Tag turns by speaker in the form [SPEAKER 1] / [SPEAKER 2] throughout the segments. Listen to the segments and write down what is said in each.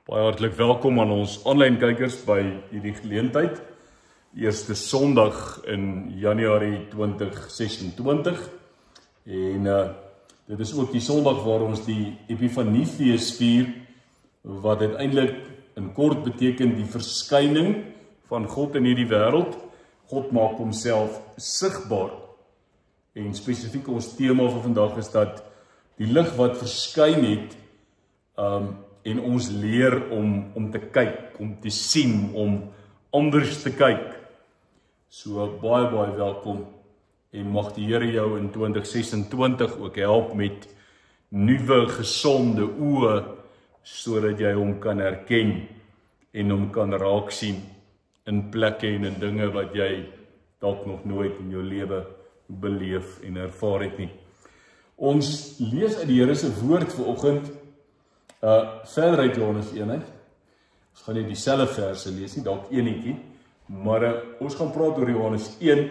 [SPEAKER 1] Baie hartlik welkom aan ons aanlyn kykers by hierdie geleentheid. Eerste Sondag in Januarie 2026. En dit is ook die Sondag waar ons die Epifaniefees vier, wat uiteindelik in kort beteken die verskyning van God in hierdie wêreld. God maak homself sigbaar. En spesifiek ons tema vir vandag is dat die lig wat verskyn het, en ons leer om te kyk, om te sien, om anders te kyk. So baie welkom en mag die Here jou in 2026 ook help met nuwe gesonde oë, sodat jy hom kan herken en hom kan raak sien in plekke en in dinge wat jy dalk nog nooit in jou lewe beleef en ervaar het nie. Ons lees uit die Here se woord vanoggend verder uit Johannes 1. Ons gaan nie dieselfde verse lees nie, dalk enetjie, maar ons gaan praat oor Johannes 1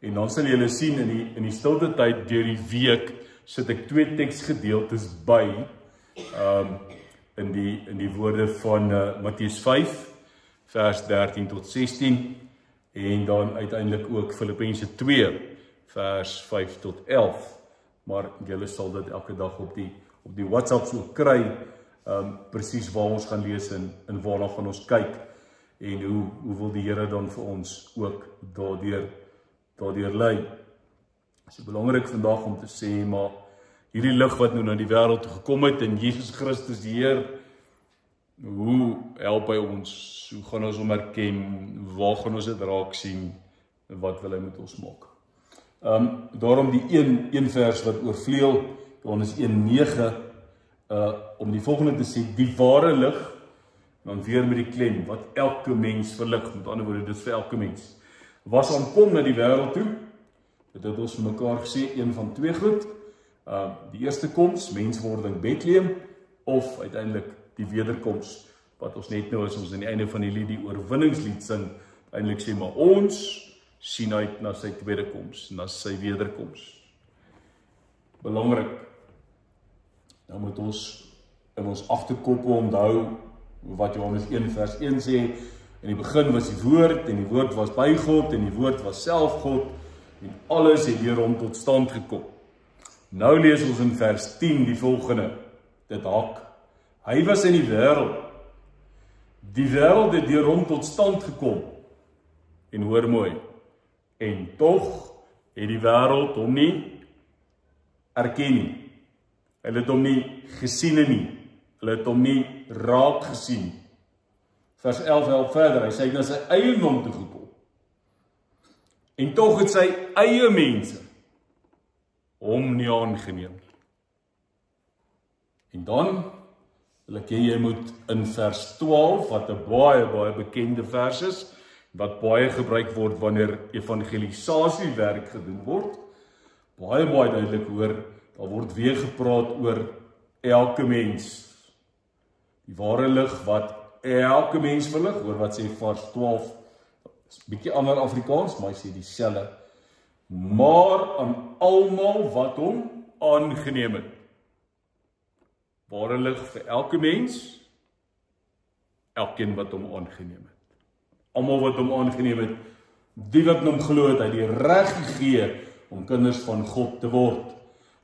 [SPEAKER 1] en dan sal julle sien in die stilte tyd deur die week sit ek 2 teksgedeeltes by in die woorde van Matteus 5 vers 13 tot 16 en dan uiteindelik ook Filippense 2 vers 5 tot 11. Maar julle sal dit elke dag op die WhatsApp so kry, presies waar ons gaan lees en waarna gaan ons kyk en hoe wil die Here dan vir ons ook daardeur lei. Dit is belangrik vandag om te sê, maar hierdie lig wat nou na die wêreld toe gekom het en Jesus Christus die Heer, hoe help hy ons? Hoe gaan ons hom herken? Waar gaan ons dit raak sien? Wat wil hy met ons maak? Daarom die een vers wat oorvleuel, Johannes 1:9, om die volgende te sê, die ware lig, dan weer met die klem, wat elke mens verlig, met ander woorde, dit is vir elke mens, was aankom na die wêreld toe, dit het ons vir mekaar gesê, een van 2 goed, die eerste koms, menswording Bethlehem, of uiteindelik die wederkoms, wat ons net nou as ons aan die einde van die lied, die oorwinningslied sing, uiteindelik sê, maar ons sien uit na sy tweede koms, na sy wederkoms. Belangrik, dan moet ons in ons agterkoppe onthou wat Johannes 1 vers 1 sê, in die begin was die woord, en die woord was by God, en die woord was self God, en alles het deur hom tot stand gekom. Nou lees ons in vers 10 die volgende, dit haak, hy was in die wêreld het deur hom tot stand gekom, en hoor mooi, en tog het die wêreld hom nie erken nie. Hulle het hom nie gesien nie. Hulle het hom nie raak gesien. Vers 11 help verder. Hy sê na sy eie naam toe gekom. En tog het sy eie mense hom nie aangeneem. En dan wil ek hê jy moet in vers 12, wat 'n baie bekende vers is, wat baie gebruik word wanneer evangelisasiewerk gedoen word, baie duidelik hoor, daar word weer gepraat oor elke mens. Die ware lig wat elke mens verlig, hoor wat sê vers 12, is 'n bietjie ander Afrikaans, maar hy sê dieselfde, maar aan almal wat hom aangeneem het. Ware lig vir elke mens, elkeen wat hom aangeneem het. Almal wat hom aangeneem het, die wat hom glo het, hy die reg gegee om kinders van God te word.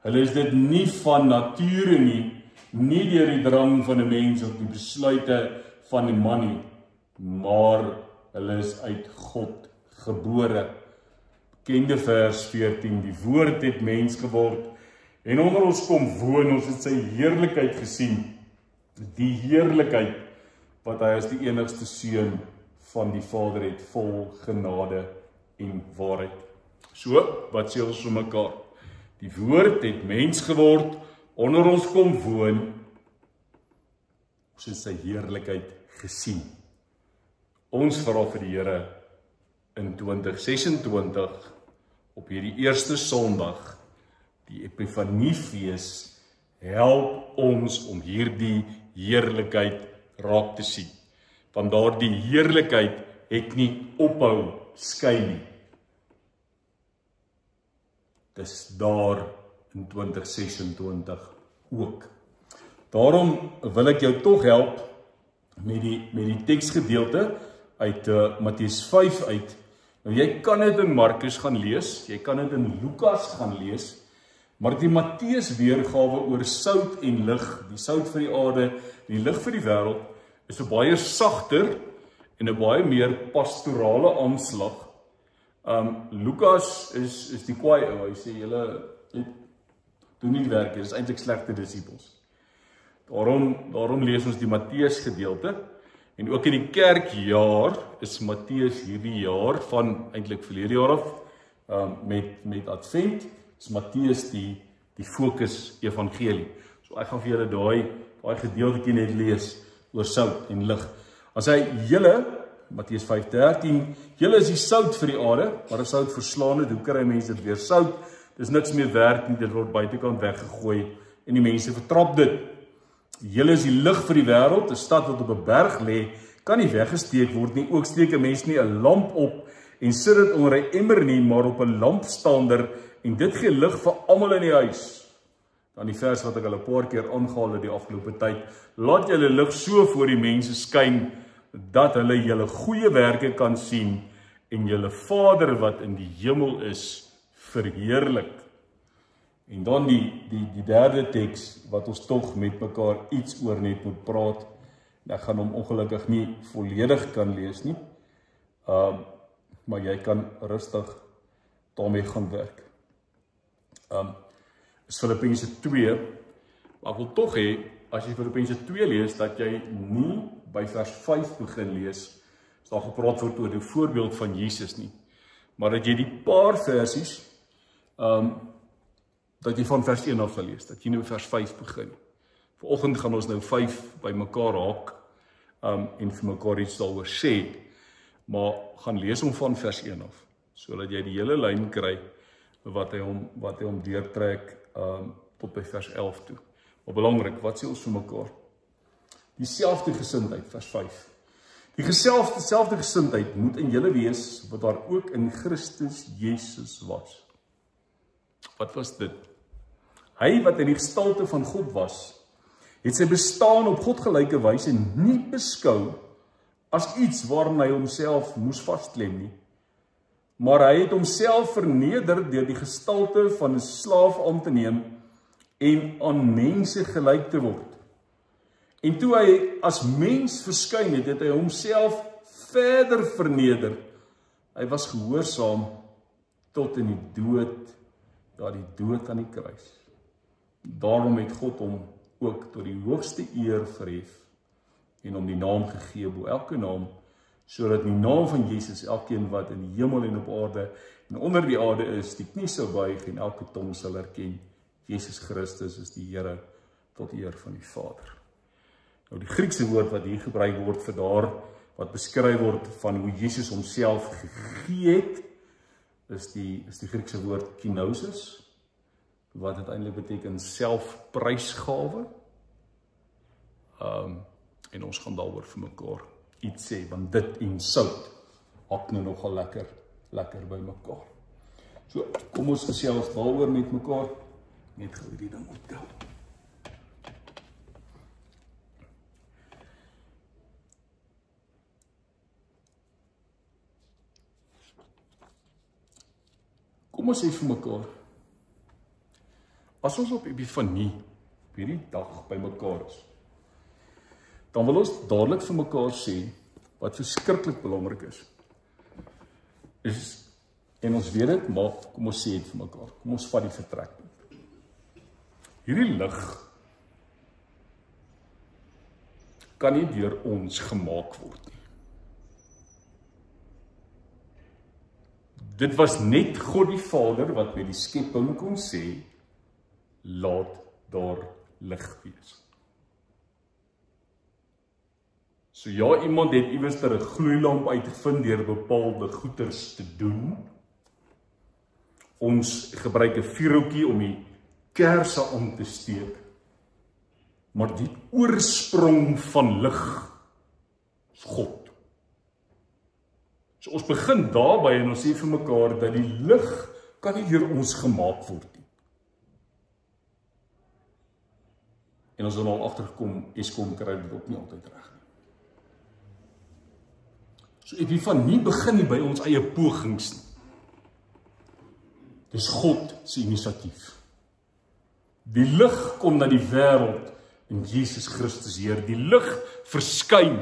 [SPEAKER 1] Hulle is dit nie van nature nie deur die drang van 'n mens of die besluite van 'n man nie, maar hulle is uit God gebore. Bekende vers 14, die woord het mens geword en onder ons kom woon, ons het sy heerlikheid gesien, die heerlikheid wat hy as die enigste seun van die Vader het, vol genade en waarheid. So, wat sê ons vir mekaar? Die woord het mens geword, onder ons kom woon, ons het sy heerlikheid gesien. Ons vra vir die Here in 2026, op hierdie eerste Sondag, die Epifaniefees, help ons om hierdie heerlikheid raak te sien. Want daardie heerlikheid het nie ophou skyn nie. Dis daar in 2026 ook. Daarom wil ek jou tog help met die teksgedeelte uit Matteus 5 uit. Nou jy kan dit in Markus gaan lees, jy kan dit in Lukas gaan lees, maar die Matteus weergawe oor sout en lig, die sout vir die aarde, die lig vir die wêreld, is 'n baie sagter en 'n baie meer pastorale aanslag. Lukas is die kwaai ou, hy sê julle doen nie die werk, dit is eintlik slegte disippels. Daarom lees ons die Matteus gedeelte, en ook in die kerkjaar is Matteus hierdie jaar van eintlik verlede jaar af, met Advent, is Matteus die fokus evangelie. So ek gaan vir julle daai gedeeltjie net lees oor sout en lig. As hy julle, Matteus 5:13, julle is die sout vir die aarde, maar as sout verslaan het, hoe kry mense dit weer sout? Dis niks meer werd nie, dit word buitekant weggegooi en die mense vertrap dit. Julle is die lig vir die wêreld, 'n stad wat op 'n berg lê, kan nie weggesteek word nie, ook steek 'n mens nie 'n lamp op en sit dit onder 'n emmer nie, maar op 'n lampstander en dit gee lig vir almal in die huis. Dan die vers wat ek al 'n paar keer aangehaal het die afgelope tyd, laat julle lig so voor die mense skyn, dat hulle julle goeie werke kan sien en julle Vader wat in die hemel is, verheerlik. En dan die derde teks, wat ons tog met mekaar iets oor net moet praat, en ek gaan hom ongelukkig nie volledig kan lees nie, maar jy kan rustig daarmee gaan werk. Is Filippense 2, maar ek wil tog hê, as jy Filippense 2 lees, dat jy nie by vers 5 begin lees, is daar gepraat word oor die voorbeeld van Jesus nie, maar dat jy die paar versies, dat jy van vers 1 af sal lees, dat jy nou vers 5 begin. Vanoggend gaan ons nou 5 by mekaar haak, en vir mekaar iets daaroor sê, maar gaan lees hom van vers 1 af, sodat jy die hele lyn kry, wat hy hom deurtrek, tot by vers 11 toe. Maar belangrik, wat sê ons vir mekaar? Dieselfde gesindheid, vers 5. Die selfde gesindheid moet in julle wees, wat daar ook in Christus Jesus was. Wat was dit? Hy wat in die gestalte van God was, het sy bestaan op God gelyke wyse nie beskou as iets waaraan hy homself moes vasklem nie. Maar hy het homself verneder deur die gestalte van 'n slaaf aan te neem en aan mense gelyk te word. En toe hy as mens verskyn het, het hy homself verder verneder. Hy was gehoorsaam tot in die dood, ja, die dood aan die kruis. Daarom het God hom ook tot die hoogste eer verhef en hom die naam gegee bo elke naam, sodat in die naam van Jesus elkeen wat in die hemel en op aarde en onder die aarde is, die knie sal buig en elke tong sal erken, Jesus Christus is die Here tot eer van die Vader. Nou die Griekse woord wat hier gebruik word vir daar, wat beskryf word van hoe Jesus homself gegee het, is die Griekse woord kenosis, wat uiteindelik beteken selfprysgawe. En ons gaan daaroor vir mekaar iets sê, want dit en sout hak nou nogal lekker by mekaar. So, kom ons gesels daaroor met mekaar, net gou die ding optel. Kom ons sê vir mekaar, as ons op Epifanie, op hierdie dag by mekaar is, dan wil ons dadelik vir mekaar sê, wat verskriklik belangrik is, en ons weet dit, maar kom ons sê dit vir mekaar, kom ons vat die vertrekpunt. Hierdie lig kan nie deur ons gemaak word nie. Dit was net God die Vader wat met die skepping kon sê, laat daar lig wees. So ja, iemand het iewers 'n gloeilamp uitgevind deur bepaalde goeters te doen. Ons gebruik 'n vuurhoutjie om die kersse aan te steek. Maar die oorsprong van lig is God. So ons begin daarby en ons sê vir mekaar dat die lig kan nie deur ons gemaak word nie. En ons het al agtergekom, Eskom kry dit ook nie altyd reg nie. So Epifanie begin nie by ons eie pogings nie. Dis God se inisiatief. Die lig kom na die wêreld in Jesus Christus Heer. Die lig verskyn.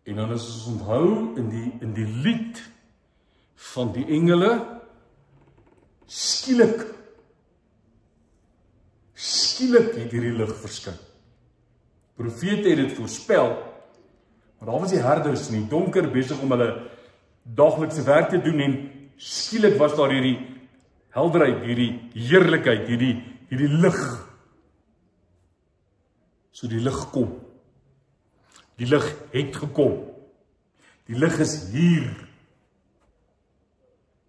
[SPEAKER 1] En dan is ons onthou in die lied van die engele, skielik het hierdie lig verskyn. Profete het dit voorspel, maar daar was die herders in die donker besig om hulle daglikse werk te doen en skielik was daar hierdie helderheid, hierdie heerlikheid, hierdie lig. So die lig kom. Die lig het gekom. Die lig is hier.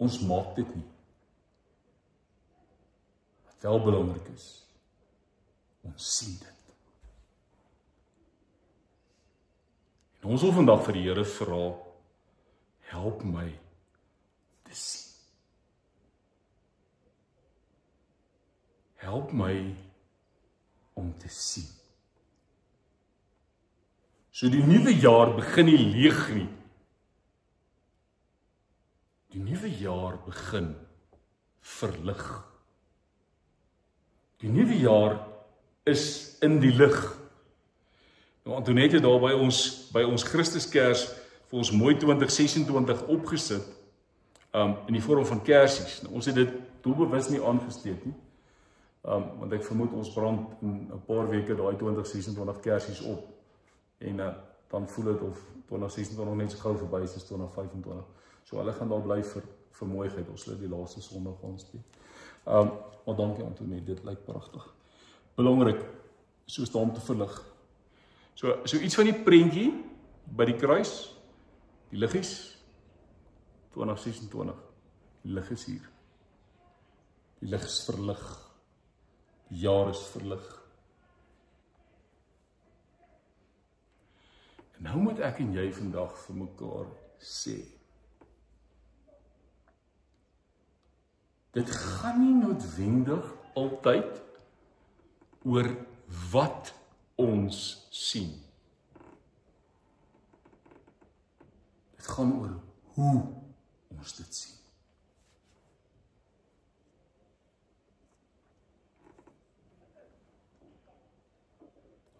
[SPEAKER 1] Ons maak dit nie. Wat wel belangrik is, ons sien dit. En ons wil vandag vir die Here vra, help my te sien. Help my om te sien. So die nuwe jaar begin nie leeg nie. Die nuwe jaar begin verlig. Die nuwe jaar is in die lig. Nou Antoinette het daar by ons Christuskers vir ons mooi 2026 opgesit, in die vorm van kersies. Nou, ons het dit doelbewus nie aangesteek nie, want ek vermoed ons brand in 'n paar weke daai 2026 kersies op, en dan voel dit of 2026 net so gou verby is as 2025. So hulle gaan daar bly vir mooiheid, ons sal die laaste Sondag aansteek. Maar dankie Antoinette, dit lyk pragtig. Belangrik, soos daar om te verlig. So iets van die prentjie by die kruis, die liggies, 2026, die lig is hier. Die lig is verlig, die jaar is verlig. En nou moet ek en jy vandag vir mekaar sê, dit gaan nie noodwendig altyd oor wat ons sien. Dit gaan oor hoe ons dit sien.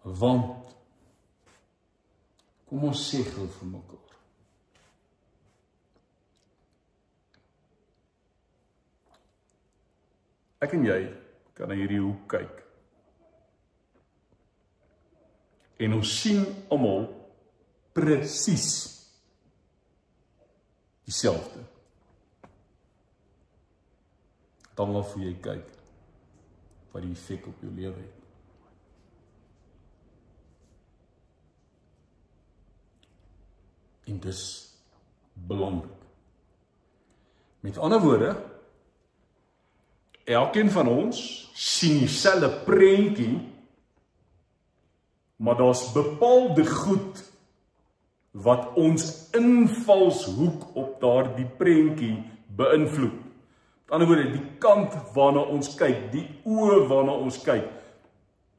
[SPEAKER 1] Want, kom ons sê gou vir mekaar, ek en jy kan na hierdie hoek kyk. En ons sien almal presies dieselfde. Dan waarvoor jy kyk, wat die effek op jou lewe het. En dis belangrik. Met ander woorde, elkeen van ons sien dieselfde prentjie, maar daar's bepaalde goed wat ons invalshoek op daardie prentjie beïnvloed. Met ander woorde, die kant waarna ons kyk, die oë waarna ons kyk.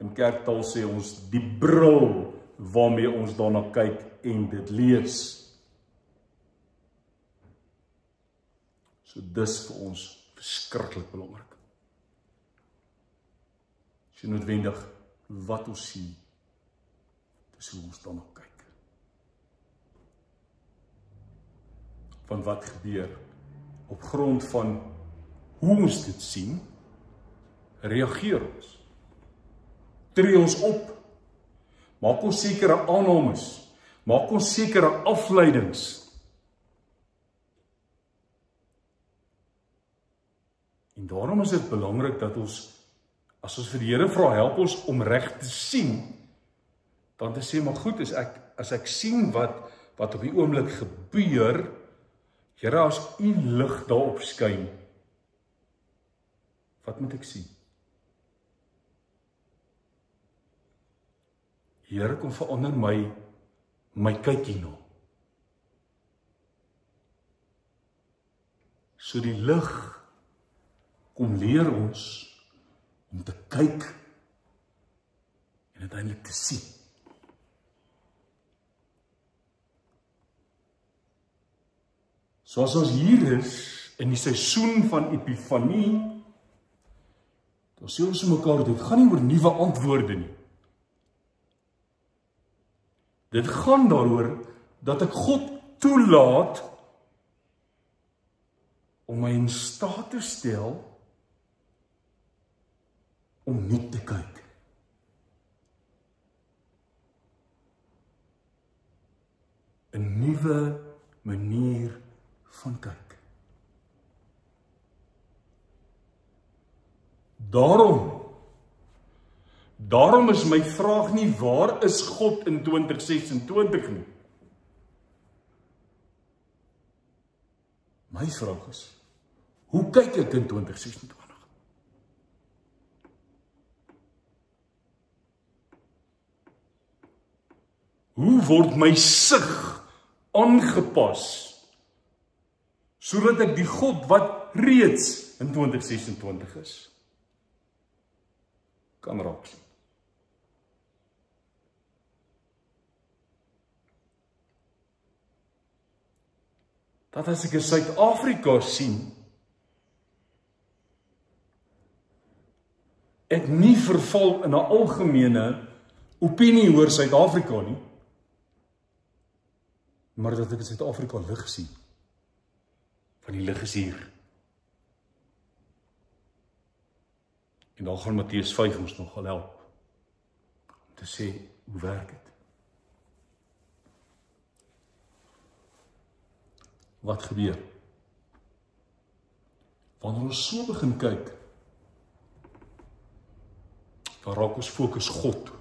[SPEAKER 1] In kerktaal sê ons die bril waarmee ons daarna kyk en dit lees. So dis vir ons verskriklik belangrik. Dis noodwendig wat ons sien, dis hoe ons daarna kyk. Van wat gebeur op grond van hoe ons dit sien, reageer ons. Tree ons op, maak ons sekere aannames, maak ons sekere afleidings. En daarom is dit belangrik dat ons, as ons vir die Here vra, help ons om reg te sien, dan te sê, maar goed, as ek sien wat op die oomblik gebeur, Here, as U lig daarop skyn, wat moet ek sien? Here, kom verander my kyk hierna. So die lig kom leer ons om te kyk en uiteindelik te sien. So as ons hier is, in die seisoen van Epifanie, dan sê ons mekaar, dit gaan nie oor nuwe antwoorde nie. Dit gaan daaroor, dat ek God toelaat, om my in staat te stel, om nuut te kyk. Een nuwe manier van kyk. Daarom is my vraag nie, waar is God in 2026 nie? My vraag is, hoe kyk ek in 2026? Hoe word my sig aangepas, sodat ek die God wat reeds in 2026 is, kan raak sien? Dat as ek in Suid-Afrika sien, ek nie verval in 'n algemene opinie oor Suid-Afrika nie, maar dat ek in Suid-Afrika lig sien. Van die lig is hier. En dan gaan Matteus 5 ons nogal help om te sê, hoe werk dit? Wat gebeur? Wanneer ons so begin kyk, dan raak ons fokus God.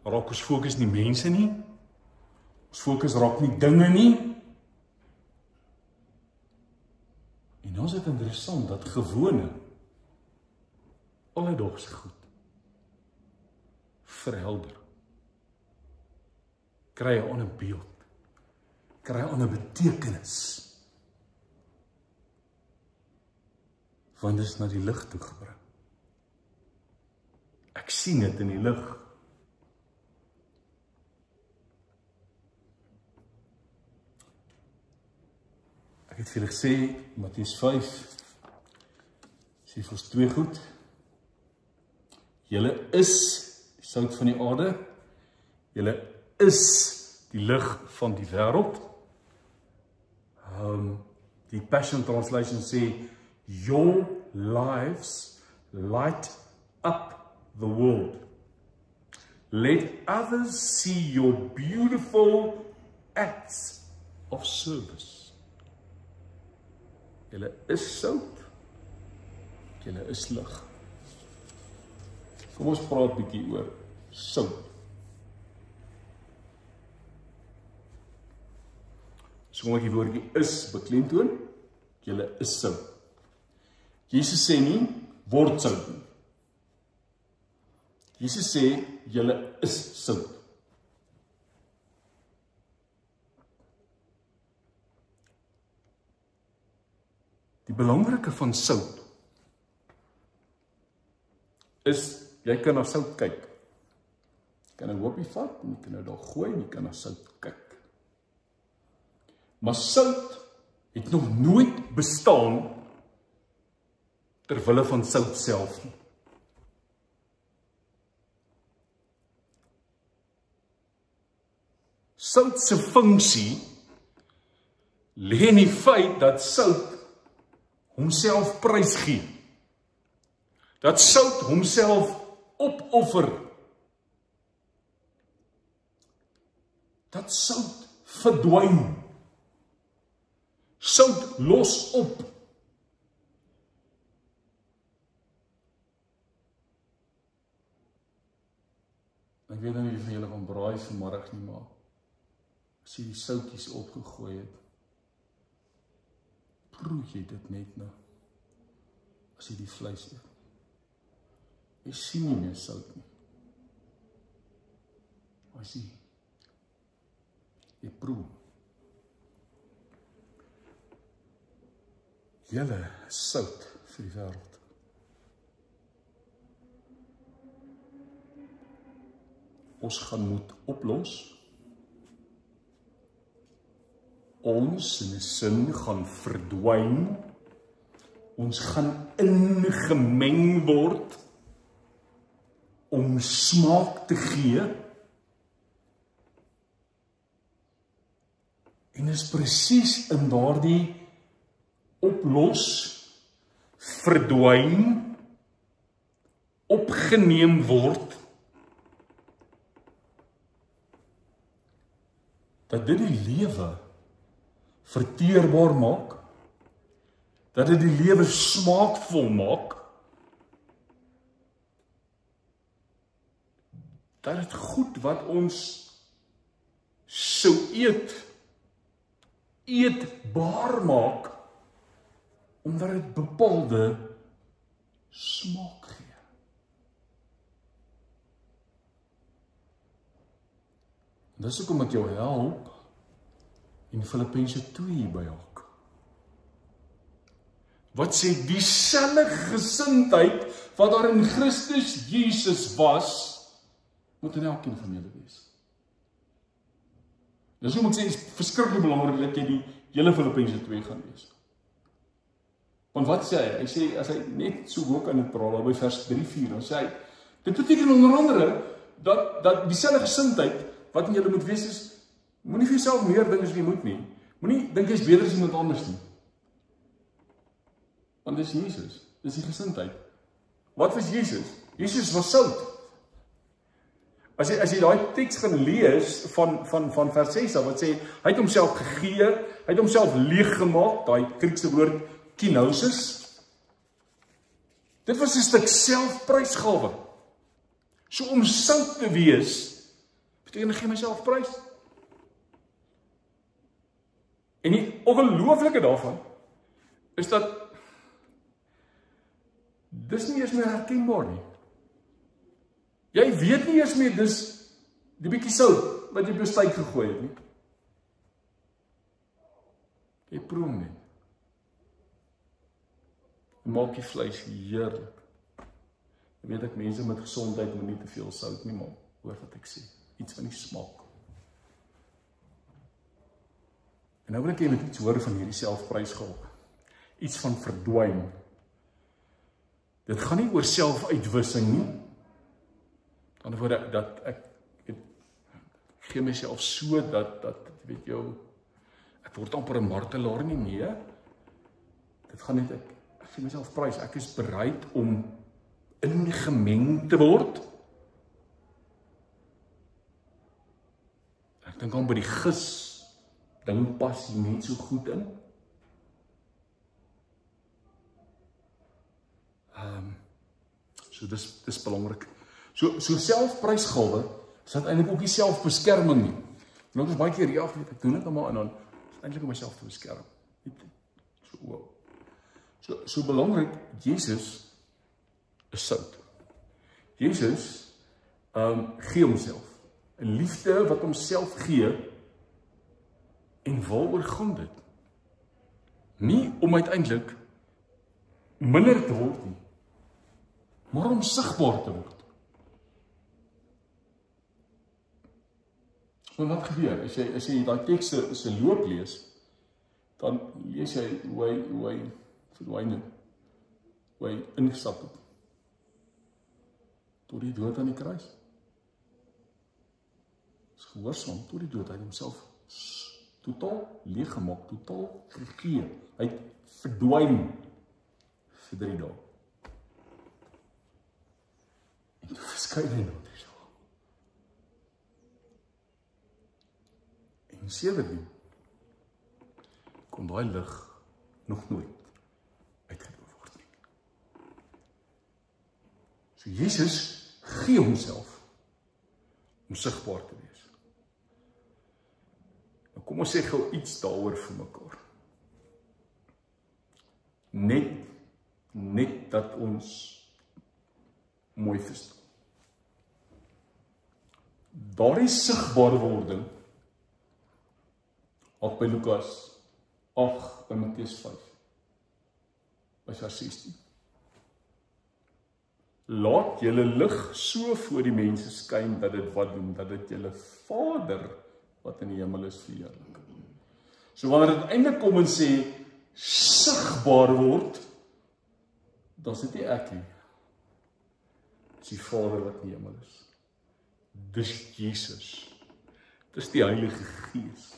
[SPEAKER 1] Dan raak ons fokus nie mense nie. Ons fokus raak nie dinge nie. En dan is dit interessant dat gewone, alledaagse goed, verhelder. Kry 'n ander beeld. Kry 'n ander betekenis. Want dit is na die lig toe gebring. Ek sien dit in die lig. Ek het vir julle gesê, Matteus 5, sê vir ons 2 goed. Julle is die sout van die aarde. Julle is die lig van die wêreld. Die Passion Translation sê, your lives light up the world. Let others see your beautiful acts of service. Julle is sout, julle is lig. Kom ons praat bietjie oor sout. So kom ek die woordjie is beklemtoon, julle is sout. Jesus sê nie, word sout nie. Jesus sê, julle is sout. Die belangrike van sout is, jy kan na sout kyk. Jy kan 'n hoopie vat, en jy kan nou daar gooi, en jy kan na sout kyk. Maar sout het nog nooit bestaan ter wille van sout self nie. Sout se funksie lê in die feit dat sout homself prysgee. Dat sout homself opoffer. Dat sout verdwyn. Sout los op. Ek weet nie of julle van braai vanmiddag nie, maar as jy die soutjies opgegooi het, proe jy dit net nou, as jy die vleis eet. Jy sien nie meer sout nie. Maar jy proe. Julle is sout vir die wêreld. Ons gaan moet oplos. ons in 'n sin gaan verdwyn, ons gaan ingemeng word om smaak te gee, en is presies in daardie oplos, verdwyn, opgeneem word, dat dit die lewe verteerbaar maak, dat dit die lewe smaakvol maak, dat dit goed wat ons sou eetbaar maak, omdat dit bepaalde smaak gee. En dis hoekom ek jou help in Filippense 2 hierby haak. Wat sê dieselfde gesindheid wat daar in Christus Jesus was, moet in elkeen van julle wees. Dis hoekom ek sê, is verskriklik belangrik dat jy die hele Filippense 2 gaan lees. Want wat sê hy? Hy sê, as hy net so ook aan het praat, by vers 3-4, dan sê hy, dit beteken onder andere, dat dieselfde gesindheid, wat in julle moet wees is, moenie vir jouself meer dink as jy moet nie. Moenie dink jy is beter as iemand anders nie. Want dis Jesus, dis die gesindheid. Wat was Jesus? Jesus was sout. As jy daai teks gaan lees van vers 6 af, wat sê, hy het homself gegee, hy het homself leeg gemaak, daai Griekse woord kenosis. Dit was 'n stuk selfprysgawe. So om sout te wees, beteken ek gee myself prys. En die ongelooflike daarvan is dat dis nie eers meer herkenbaar nie. Jy weet nie eers meer dis die bietjie sout wat jy op jou steak gegooi het nie. Jy proe hom net. Maak die vleis heerlik. Jy weet ek mense met gesondheid moet nie te veel sout nie, maar hoor wat ek sê. Iets van die smaak. En nou wil ek jy met iets hoor van hierdie selfprysgawe. Iets van verdwyn. Dit gaan nie oor selfuitwissing nie. Aan die woorde, dat ek gee myself so, dat weet jou, ek word amper 'n martelaar nie, nee. Dit gaan net, ek gee myself prys, ek is bereid om ingemeng te word. Ek dink aan by die gis, ding pas hier net so goed in. So dis belangrik. So selfprysgawe is dit eintlik ook nie selfbeskerming nie. En ook is baie keer, ja, ek doen dit maar en dan is eintlik om myself te beskerm. So belangrik, Jesus is sout. Jesus gee homself. 'n liefde wat homself gee. En waaroor gaan dit? Nie om uiteindelik minder te word nie, maar om sigbaar te word. So wat gebeur? As jy daai teks se loop lees, dan lees jy hoe hy verdwyn het, hoe hy ingestap het tot die dood aan die kruis. Is gehoorsaam tot die dood, hy het homself totaal leeg gemaak, totaal gegee. Hy het verdwyn vir 3 dae. En toe verskyn hy nou so. En 7 kon daai lig nog nooit uitgedoen word nie. So Jesus gee homself om sigbaar te wees. Nou kom ons sê gou iets daaroor vir mekaar. Net dat ons mooi verstaan. Daardie sigbare wording op by Lukas 8 by Matteus 5 by vers 16. Laat julle lig so voor die mense skyn dat dit wat doen, dat dit julle Vader wat in die hemel is verheerlik. So wanneer dit eintlik kom en sê sigbaar word, dan is dit nie ek nie. Dis die Vader wat in die hemel is. Dis Jesus. Dis die Heilige Gees.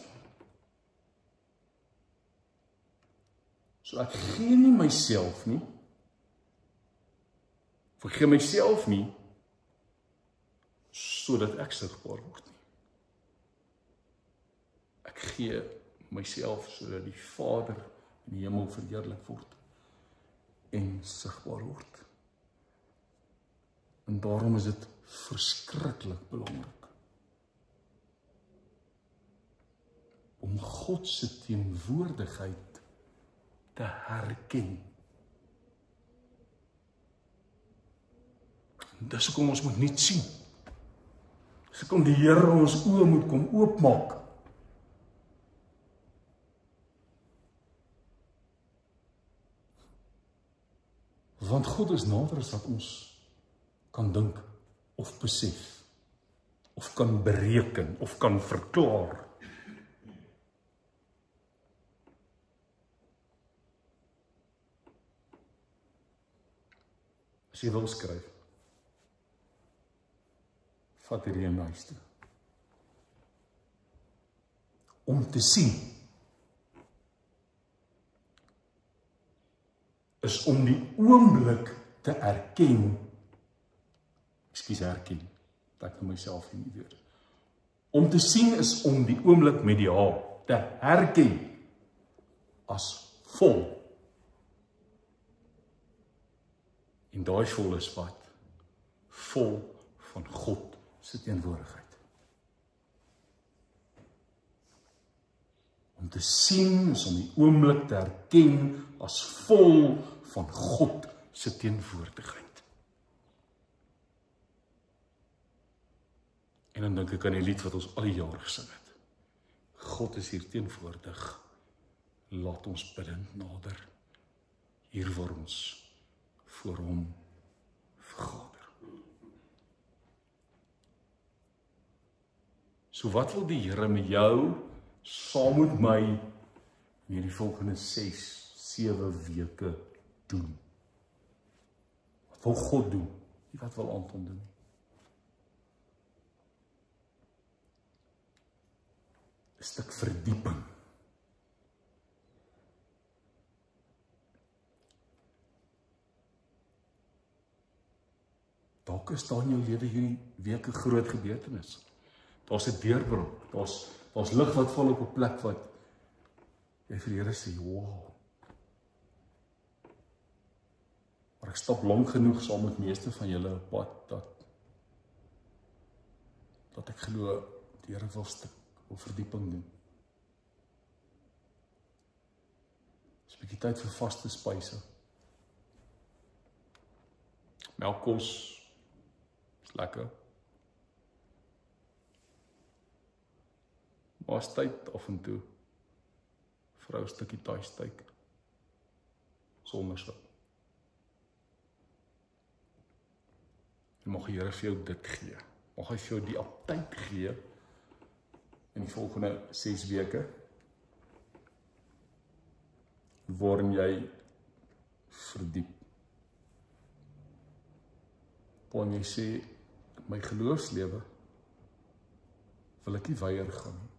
[SPEAKER 1] So ek gee nie myself nie. Ek gee myself nie sodat ek sigbaar word nie. Ek gee myself sodat die Vader in die hemel verheerlik word en sigbaar word. En daarom is dit verskriklik belangrik om God se teenwoordigheid te herken. Dis hoekom ons moet net sien. Dis hoekom die Here ons oë moet kom oopmaak. Want God is nader as wat ons kan dink of besef, of kan bereken, of kan verklaar. As jy wil skryf, vat hierdie in huis toe. Om te sien is om die oomblik te erken. Herken, dat ek myself nie weer. Om te sien is om die oomblik met die H te herken as vol. En daai vol is wat? Vol van God se teenwoordigheid. Om te sien is om die oomblik te herken as vol van God se teenwoordigheid. En dan dink ek aan die lied wat ons al die jaar gesing het. God is hier teenwoordig. Laat ons bidend nader. Hier waar ons voor hom vergader. So wat wil die Here met jou, saam met my, in hierdie volgende 6, 7 weke doen? Wat wil God doen? Nie wat wil Anton doen? Een stuk verdieping. Dalk is daar in jou lewe hierdie week 'n groot gebeurtenis. Daar's 'n deurbraak, daar's lig wat val op 'n plek wat jy vir die Here sê, wow. Maar ek stap lank genoeg saam met meeste van julle op pad dat ek glo die Here wil stuk of verdieping doen. Dis 'n bietjie tyd vir vaste spyse. Melkkos is lekker. Maar is tyd af en toe vir 'n stukkie tuistyk sonder so. En mag die Here vir jou dit gee. Mag hy vir jou die aptyt gee in die volgende 6 weke, waarin jy verdiep. Waarin jy sê, my geloofslewe wil ek nie weier gaan nie.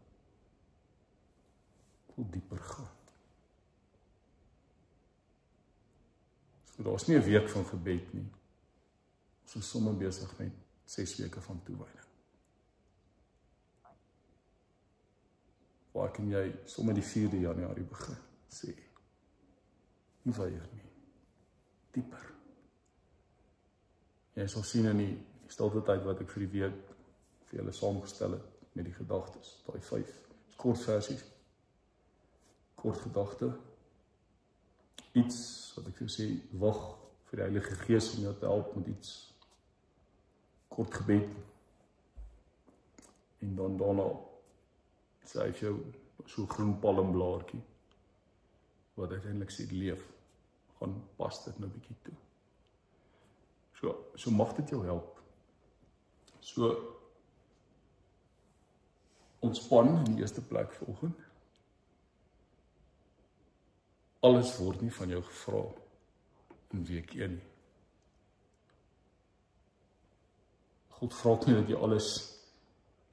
[SPEAKER 1] Ek wil dieper gaan. So daar is nie 'n week van gebed nie. Ons is sommer besig met 6 weke van toewyding. Waar kan jy sommer die 4de Januarie begin sê, nie weier nie, dieper. Jy sal sien in die stilte tyd wat ek vir die week vir julle saamgestel het met die gedagtes, daai 5 kort versies, kort gedagte, iets wat ek vir sê, wag vir die Heilige Gees om jou te help met iets, kort gebed, en dan daarna sê hy vir jou so groen palmblaartjie, wat uiteindelik sê leef, gaan pas dit nou bietjie toe. So mag dit jou help. So ontspan in die eerste plek volgende. alles word nie van jou gevra in week 1 nie. God vra nie dat jy alles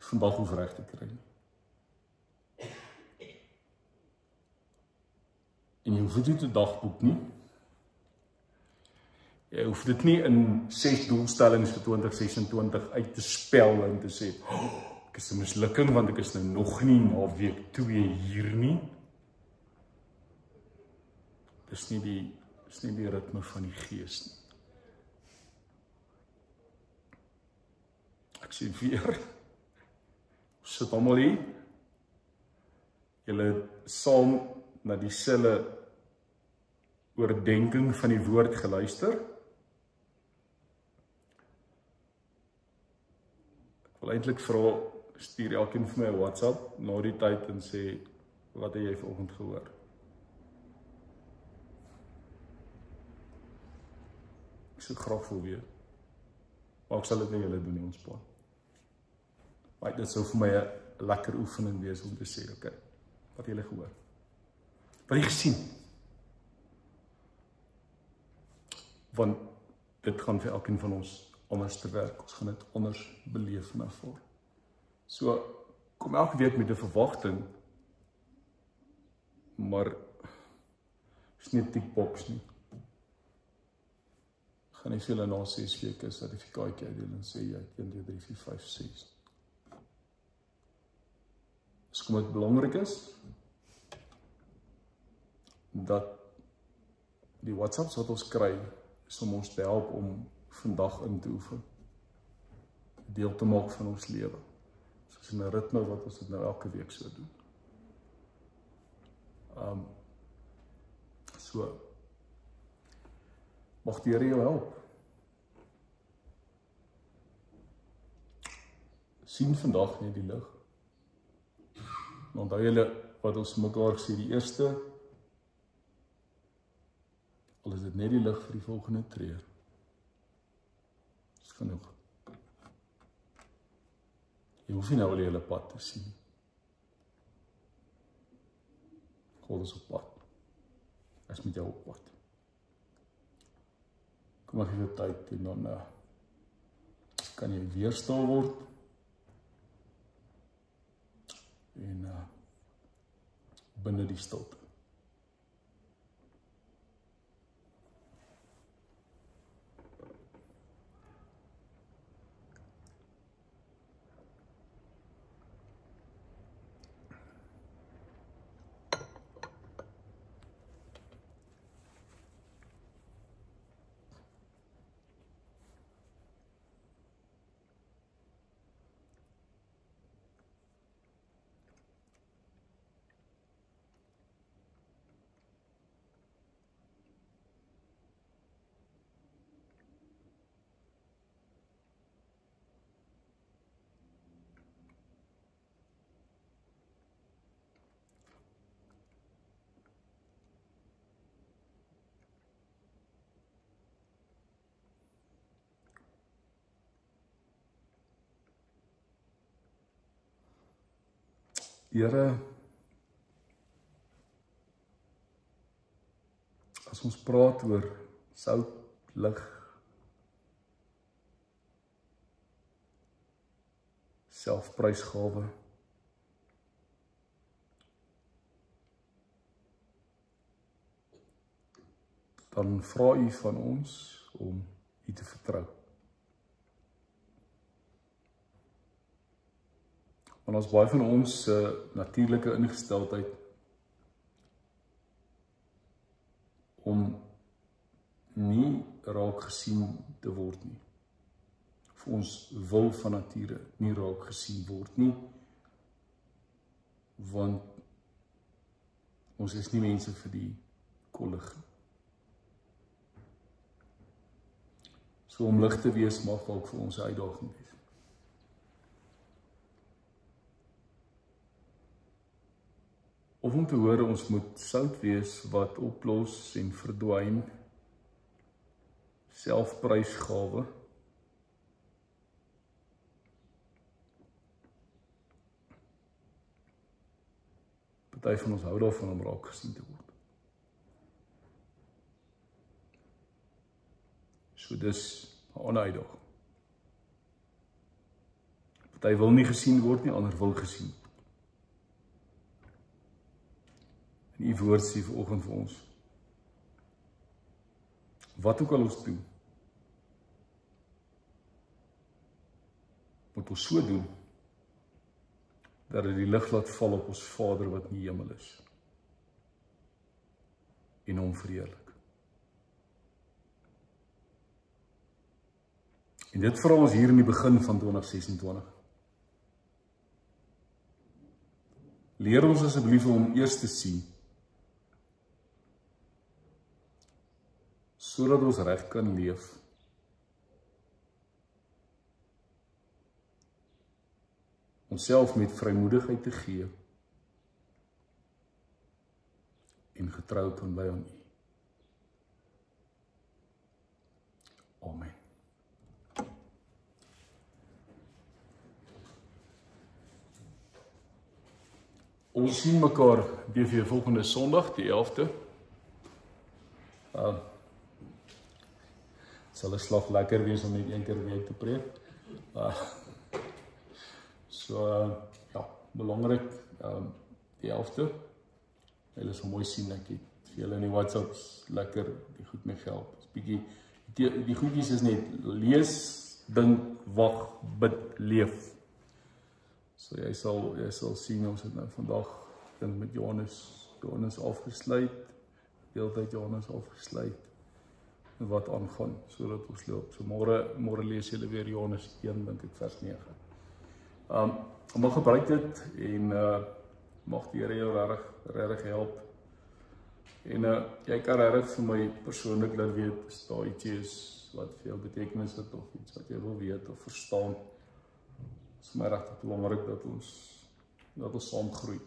[SPEAKER 1] vandag hoef reg te kry nie. En jy hoef dit nie te dagboek nie. Jy hoef dit nie in 6 doelstellings vir 2026 uit te spel en te sê, ek is 'n mislukking want ek is nou nog nie na week 2 hier nie. Dis nie die ritme van die Gees nie. Ek sê weer, ons sit almal hier, julle saam na dieselfde oordenking van die woord geluister. Ek wil eintlik vra, stuur elkeen vir my 'n WhatsApp na die tyd en sê, wat het jy vanoggend gehoor? Ek sou graag wil weet, maar ek sal dit nie julle doen nie, ons plan. Maar dit sou vir my 'n lekker oefening wees om te sê, okay, wat het julle gehoor? Wat het jy gesien? Want dit gaan vir elkeen van ons anders te werk, ons gaan dit anders beleef en ervaar. So, kom elke week met 'n verwagting, maar is nie 'n tickbox nie. Gaan nie vir julle na 6 weke sertifikaatjie uitdeel en sê jy het 1, 2, 3, 4, 5, 6. As kom dit belangrik is, dat die WhatsApps wat ons kry, is om ons te help om vandag in te oefen, deel te maak van ons lewe. Soos in 'n ritme wat ons dit nou elke week so doen. So, mag die Here jou help. Sien vandag net die lig. Onthou julle wat ons mekaar sê, die eerste, al is dit net die lig vir die volgende tree. Dis genoeg. Jy hoef nie nou al die hele pad te sien. God is op pad. Hy is met jou op pad. Kom maar gee jou tyd en dan kan jy weer stil word. En binne die stilte. Here, as ons praat oor sout, lig, selfprysgawe, dan vra U van ons om U te vertrou. Want ons baie van ons natuurlike ingesteldheid om nie raak gesien te word nie. Of ons wil van nature nie raak gesien word nie, want ons is nie mense vir die kollig. So om lig te wees mag ook vir ons 'n uitdaging wees. Of om te hoor ons moet sout wees wat oplos en verdwyn, selfprysgawe, party van ons hou daarvan om raak gesien te word. So dis 'n ander uitdaging. Party wil nie gesien word nie, ander wil gesien. En U woord sê vanoggend vir ons, wat ook al ons doen, moet ons so doen, dat dit die lig laat val op ons Vader wat in die hemel is, en hom verheerlik. En dit vra ons hier in die begin van 2026. Leer ons asseblief om eers te sien, sodat ons reg kan leef, onsself met vrymoedigheid te gee, en getrou kan bly aan U. Amen. Ons sien mekaar weer volgende Sondag, die 11de. Het sal 'n slag lekker wees om net een keer weer te preek. Ja, belangrik, die 11de. Hulle sal mooi sien, ek het vir julle in die WhatsApps lekker die goed mee gehelp. Die goedjies is net lees, dink, wag, bid, leef. So jy sal sien, ons het nou vandag dink met Johannes afgesluit, deeltyd Johannes afgesluit, en wat aangaan, sodat ons loop. So môre lees julle weer Johannes 1, dink ek vers 9. Mag gebruik dit, en mag die Here jou regtig help. En jy kan regtig vir my persoonlik laat weet, as daar iets is wat vir jou betekenis het, of iets wat jy wil weet of verstaan. Het is vir my regtig belangrik dat ons saam groei,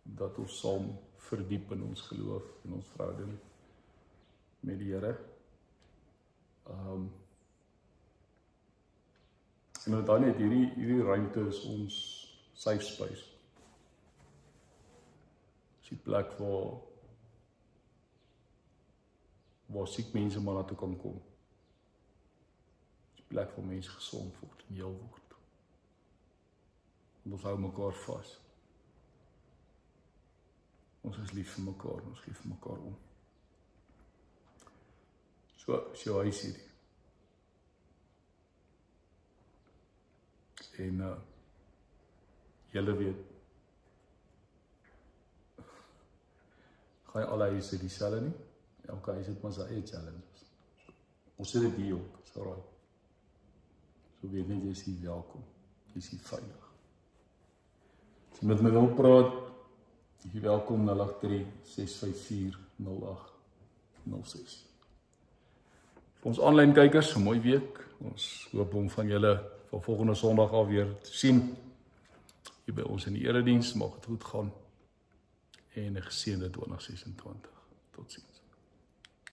[SPEAKER 1] dat ons saam verdiep in ons geloof en ons verhouding met die Here. En dan net hierdie ruimte is ons safe space. Dis die plek waar siek mense maar na toe kan kom. Dis die plek waar mense gesond word en heel word. Ons hou mekaar vas. Ons is lief vir mekaar, ons gee vir mekaar om. So hy sê die. En julle weet, gaan alle huise dieselfde nie. Elke huis het maar sy eie challenges. Ons sê dit hier ook, so raai. So weet net, jy is hier welkom, jy is hier veilig. As jy met my wil praat, jy welkom 083-654-0806. Vir ons aanlyn kykers, 'n mooi week. Ons hoop om van julle van volgende Sondag af weer te sien. Hier by ons in die erediens, mag dit goed gaan. En 'n geseënde 2026. Totsiens.